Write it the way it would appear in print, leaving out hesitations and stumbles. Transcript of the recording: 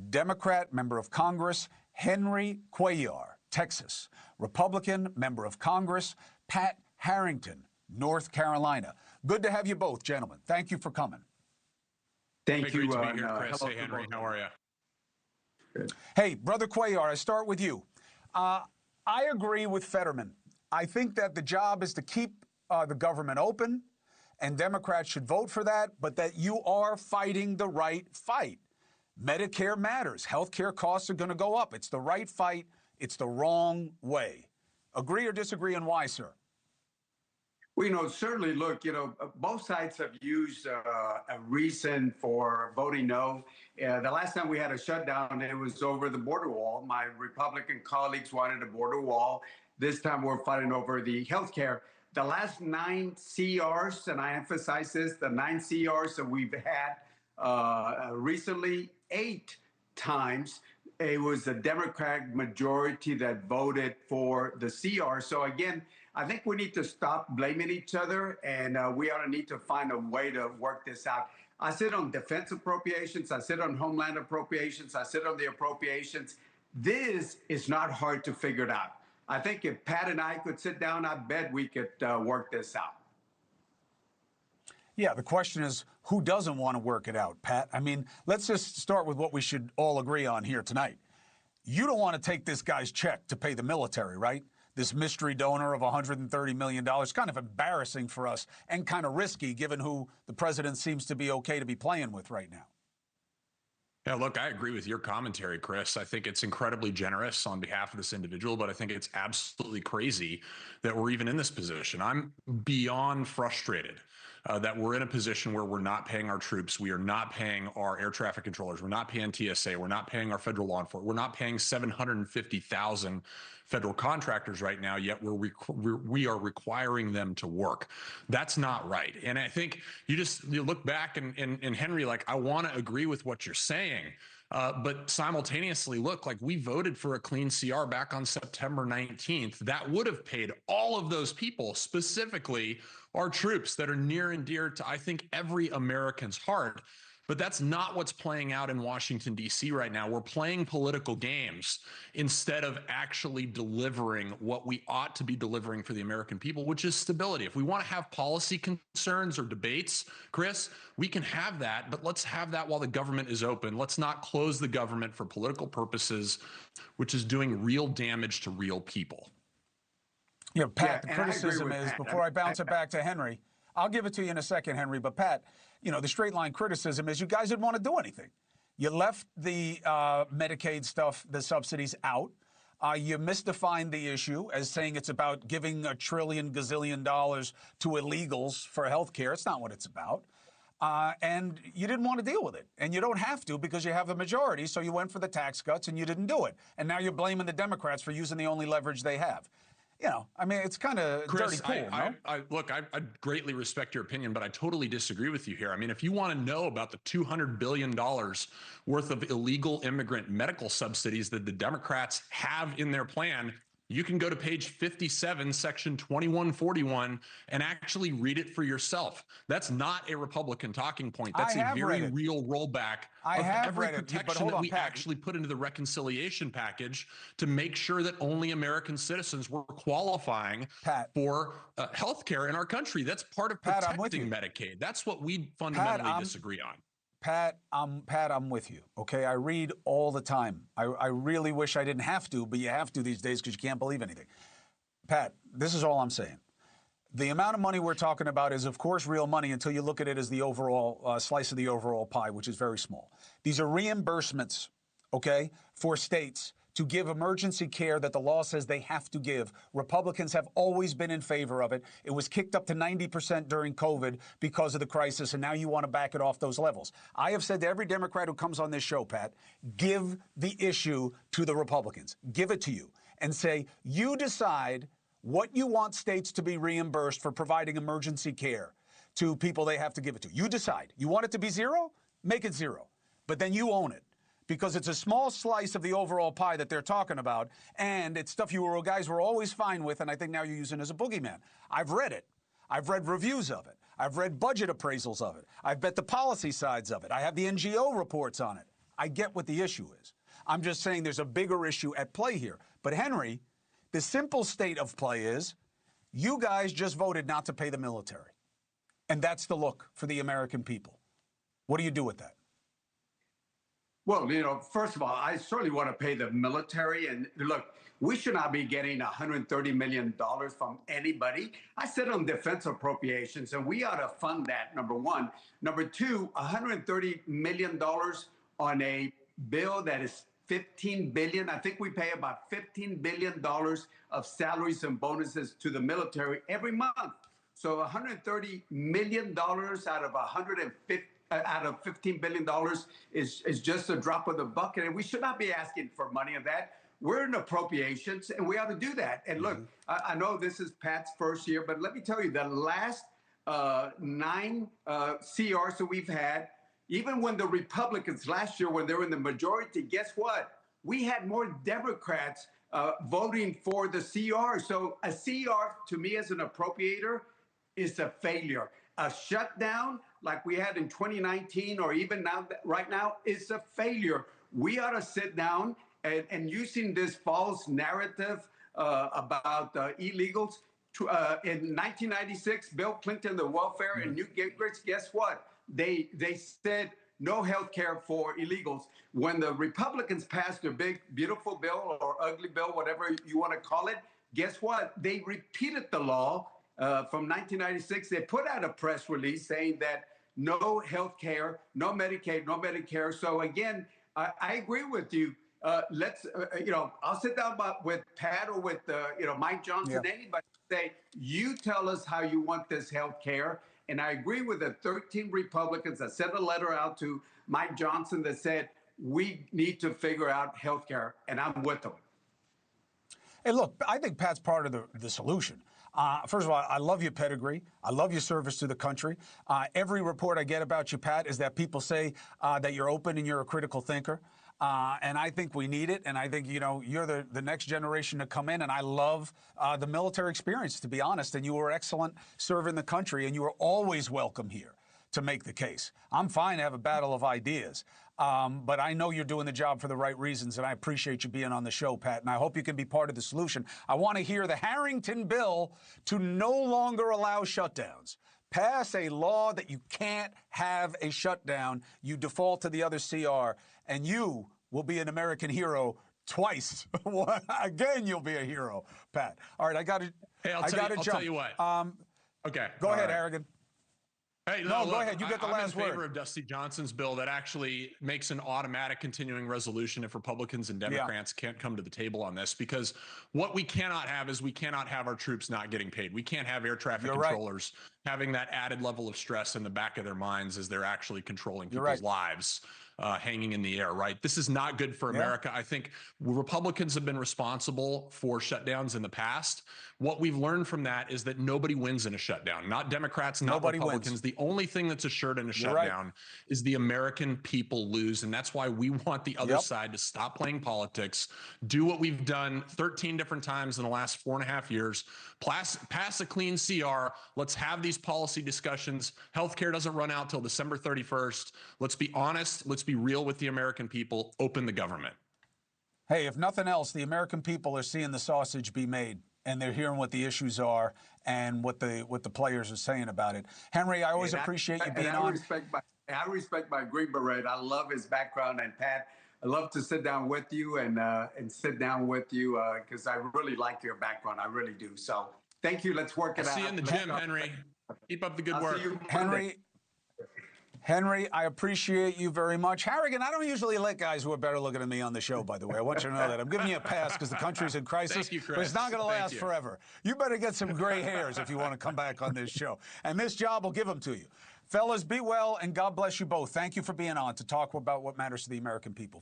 Democrat member of Congress Henry Cuellar, Texas. Republican member of Congress Pat Harrigan, North Carolina. Good to have you both, gentlemen. Thank you for coming. Thank you. Great to be here, Chris. Hey, Henry, how are you? Good. Hey, Brother Cuellar, I start with you. I agree with Fetterman. I think that the job is to keep the government open, and Democrats should vote for that, but that you are fighting the right fight. Medicare matters. Healthcare costs are going to go up. It's the right fight. It's the wrong way. Agree or disagree, and why, sir? Well, certainly, look, both sides have used a reason for voting no. The last time we had a shutdown, it was over the border wall. My Republican colleagues wanted a border wall. This time we're fighting over the health care. The last 9 CRs, and I emphasize this, the 9 CRs that we've had recently, 8 times, it was the Democratic majority that voted for the CR. So again, I think we need to stop blaming each other, and we ought to need to find a way to work this out. I sit on defense appropriations. I sit on homeland appropriations. I sit on the appropriations. This is not hard to figure it out. I think if Pat and I could sit down, I bet we could work this out. Yeah, the question is, who doesn't want to work it out, Pat? I mean, let's just start with what we should all agree on here tonight. You don't want to take this guy's check to pay the military, right? This mystery donor of $130 million, kind of embarrassing for us and kind of risky given who the president seems to be okay to be playing with right now. Yeah, look, I agree with your commentary, Chris. I think it's incredibly generous on behalf of this individual, but I think it's absolutely crazy that we're even in this position. I'm beyond frustrated that we're in a position where we're not paying our troops. We are not paying our air traffic controllers. We're not paying TSA. We're not paying our federal law enforcement. We're not paying 750,000 federal contractors right now, yet we are requiring them to work. That's not right. And I think you look back and Henry, like, I want to agree with what you're saying. But simultaneously, look, like, we voted for a clean CR back on September 19th. That would have paid all of those people, specifically our troops that are near and dear to, I think, every American's heart. But that's not what's playing out in Washington, D.C. right now. We're playing political games instead of actually delivering what we ought to be delivering for the American people, which is stability. If we want to have policy concerns or debates, Chris, we can have that, but let's have that while the government is open. Let's not close the government for political purposes, which is doing real damage to real people. Yeah, Pat, the criticism is, before I bounce it back to Henry, I'll give it to you in a second, Henry, but Pat, the straight line criticism is you guys didn't want to do anything. You left the Medicaid stuff, the subsidies out. You misdefined the issue as saying it's about giving $1 trillion gazillion to illegals for health care. It's not what it's about. And you didn't want to deal with it. And you don't have to because you have the majority, so you went for the tax cuts and you didn't do it. And now you're blaming the Democrats for using the only leverage they have. I mean, it's kind of dirty pool, no? Look, I greatly respect your opinion, but I totally disagree with you here. I mean, if you want to know about the $200 billion worth of illegal immigrant medical subsidies that the Democrats have in their plan, you can go to page 57, section 2141, and actually read it for yourself. That's not a Republican talking point. That's a very real rollback of every protection that we actually put into the reconciliation package to make sure that only American citizens were qualifying for health care in our country. That's part of protecting Medicaid. That's what we fundamentally disagree on. Pat, I'm with you, okay? I read all the time. I really wish I didn't have to, but you have to these days because you can't believe anything. Pat, this is all I'm saying. The amount of money we're talking about is, of course, real money until you look at it as the overall slice of the overall pie, which is very small. These are reimbursements, okay, for states to give emergency care that the law says they have to give. Republicans have always been in favor of it. It was kicked up to 90% during COVID because of the crisis, and now you want to back it off those levels. I have said to every Democrat who comes on this show, Pat, give the issue to the Republicans. Give it to you and say, you decide what you want states to be reimbursed for providing emergency care to people they have to give it to. You decide. You want it to be zero? Make it zero. But then you own it, because it's a small slice of the overall pie that they're talking about, and it's stuff you guys were always fine with, and I think now you're using it as a boogeyman. I've read it. I've read reviews of it. I've read budget appraisals of it. I've bet the policy sides of it. I have the NGO reports on it. I get what the issue is. I'm just saying there's a bigger issue at play here. But Henry, the simple state of play is you guys just voted not to pay the military. And that's the look for the American people. What do you do with that? Well, first of all, I certainly want to pay the military. And look, we should not be getting $130 million from anybody. I said on defense appropriations, and we ought to fund that, number one. Number two, $130 million on a bill that is $15 billion. I think we pay about $15 billion of salaries and bonuses to the military every month. So $130 million out of $15 billion is just a drop of the bucket. And we should not be asking for money of that. We're in appropriations, and we ought to do that. And look, I know this is Pat's first year, but let me tell you, the last 9 CRs that we've had, even when the Republicans last year, when they were in the majority, guess what? We had more Democrats voting for the CR. So a CR, to me as an appropriator, is a failure. A shutdown like we had in 2019 or even now, right now, is a failure. We ought to sit down and using this false narrative about illegals. In 1996, Bill Clinton, the welfare, and Newt Gingrich, guess what? They said no health care for illegals. When the Republicans passed their big, beautiful bill or ugly bill, whatever you want to call it, guess what? They repeated the law from 1996. They put out a press release saying that no health care, no Medicaid, no Medicare. So again, I agree with you. Let's, I'll sit down with Pat or with, Mike Johnson, anybody, say, you tell us how you want this health care. And I agree with the 13 Republicans that sent a letter out to Mike Johnson that said, we need to figure out health care. And I'm with them. Hey, look, I think Pat's part of the solution. First of all, I love your pedigree. I love your service to the country. Every report I get about you, Pat, is that people say that you're open and you're a critical thinker. And I think we need it. And I think, you're the next generation to come in. And I love the military experience, to be honest. And you were excellent serving the country. And you were always welcome here to make the case. I'm fine to have a battle of ideas. But I know you're doing the job for the right reasons. And I appreciate you being on the show, Pat. And I hope you can be part of the solution. I want to hear the Harrigan bill to no longer allow shutdowns. Pass a law that you can't have a shutdown. You default to the other CR, and you will be an American hero twice. Again, you'll be a hero, Pat. All right, I got to. Hey, I'll tell you what. Okay. Go ahead, Harrigan. Hey, no, go ahead. You get the last word. I'm in favor of Dusty Johnson's bill that actually makes an automatic continuing resolution if Republicans and Democrats can't come to the table on this, because what we cannot have is we cannot have our troops not getting paid. We can't have air traffic controllers having that added level of stress in the back of their minds as they're actually controlling people's lives. Hanging in the air, right? This is not good for America. I think Republicans have been responsible for shutdowns in the past. What we've learned from that is that nobody wins in a shutdown. Not Democrats, not Republicans. Wins. The only thing that's assured in a shutdown is the American people lose. And that's why we want the other side to stop playing politics, do what we've done 13 different times in the last 4.5 years, pass a clean CR. Let's have these policy discussions. Healthcare doesn't run out till December 31st. Let's be honest. Let's be real with the American people. Open the government. Hey, if nothing else, the American people are seeing the sausage be made, and they're hearing what the issues are and what the players are saying about it. Henry, I always appreciate you being on. I respect my Green Beret. I love his background, and Pat, I love to sit down with you and sit down with you because I really like your background. I really do. So thank you. Let's work it out. See you in the gym, Henry. Keep up the good work. Henry, I appreciate you very much. Harrigan, I don't usually let guys who are better looking than me on the show, by the way. I want you to know that. I'm giving you a pass because the country's in crisis. Thank you, Chris. But it's not going to last forever. You better get some gray hairs if you want to come back on this show. And this job will give them to you. Fellas, be well, and God bless you both. Thank you for being on to talk about what matters to the American people.